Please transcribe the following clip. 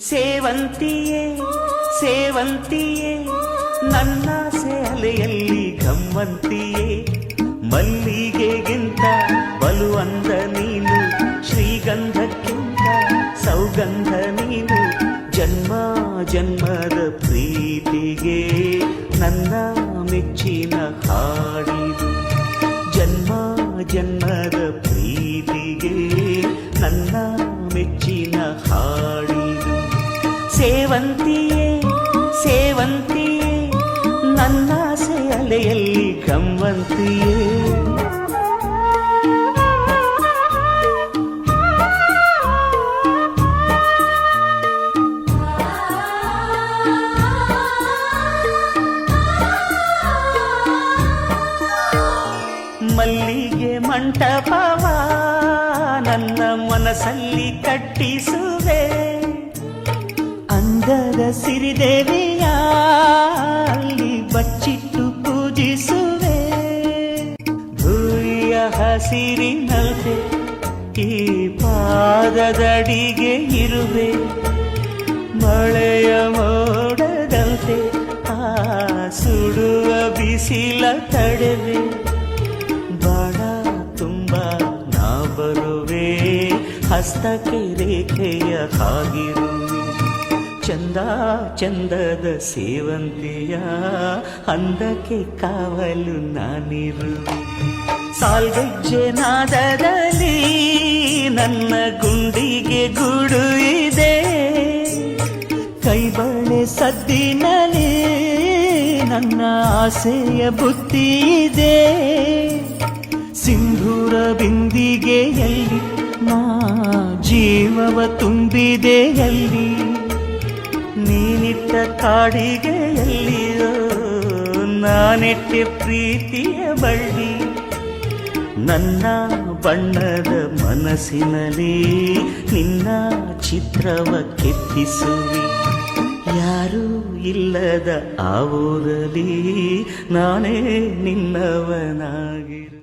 ಸೇವಂತಿಯೇ ಸೇವಂತಿಯೇ ನನ್ನಾಸೆ ಅಲೆಯಲ್ಲಿ ಗಮ್ಮಂತಿಯೇ, ಮಲ್ಲಿಗೆಗಿಂತ ಬಲು ಅಂದ ನೀನು, ಶ್ರೀಗಂಧಕ್ಕಿಂತ ಸೌಗಂಧ ನೀನು, ಜನ್ಮ ಜನ್ಮದ ಪ್ರೀತಿಗೆ ನನ್ನ ಮೆಚ್ಚಿನ ಹಾಡಿದು, ಜನ್ಮ ಜನ್ಮದ ಪ್ರೀತಿಗೆ ನನ್ನ ಮೆಚ್ಚಿನ ಹಾಡಿದು. ಸೇವಂತಿಯೇ ಸೇವಂತಿಯೇ ನನ್ನಾಸೆ ಅಲೆಯಲ್ಲಿ ಗಮ್ಮಂತಿಯೇ. ಮಲ್ಲಿಗೆ ಮಂಟಪವ ನನ್ನ ಮನಸ್ಸಲ್ಲಿ ಕಟ್ಟಿಸುವೆ, ಅಂದದ ಸಿರಿದೇವಿಯ ಅಲ್ಲಿ ಬಚ್ಚಿಟ್ಟು ಪೂಜಿಸುವೆ. ಭೂಯ ಹಸಿರಿನಲ್ದೆ ಈ ಪಾದದಡಿಗೆ ಇರುವೆ, ಮಳೆಯ ಮೋಡದಂತೆ ಆ ಸುಡುವ ಬಿಸಿಲ ತಡೆವೆ. ಬಾಣ ತುಂಬ ನಾ ಬರುವೆ, ಹಸ್ತಕ್ಕೆ ರೇಖೆಯ ಹಾಗಿರುವೆ. ಚಂದ ಚಂದದ ಸೇವಂತಿಯ ಅಂದಕ್ಕೆ ಕಾವಲು ನಾನಿರುವೆ. ಸಾಲ್ಗೆಜ್ಜೆ ನಾದದಲ್ಲಿ ನನ್ನ ಗುಂಡಿಗೆ ಗೂಡು ಇದೆ, ಕೈಬಳೆ ಸದ್ದಿನಲ್ಲಿ ನನ್ನ ಆಸೆಯ ಬುತ್ತಿ ಇದೆ. ಸಿಂಧೂರ ಬಿಂದಿಗೆಯಲ್ಲಿ ನಾ ಜೀವವ ತುಂಬಿದೆಯಲ್ಲಿ, ನೀನಿಟ್ಟ ಕಾಡಿಗೆಯಲ್ಲಿಯೋ ನಾನಿಟ್ಟೆ ಪ್ರೀತಿಯ ಬಳ್ಳಿ. ನನ್ನ ಬಣ್ಣದ ಮನಸ್ಸಿನಲ್ಲಿ ನಿನ್ನ ಚಿತ್ರವ ಕೆತ್ತಿಸುವಿ, ಯಾರೂ ಇಲ್ಲದ ಆ ಊರಲ್ಲಿ ನಾನೇ ನಿನ್ನವನಾಗಿರು.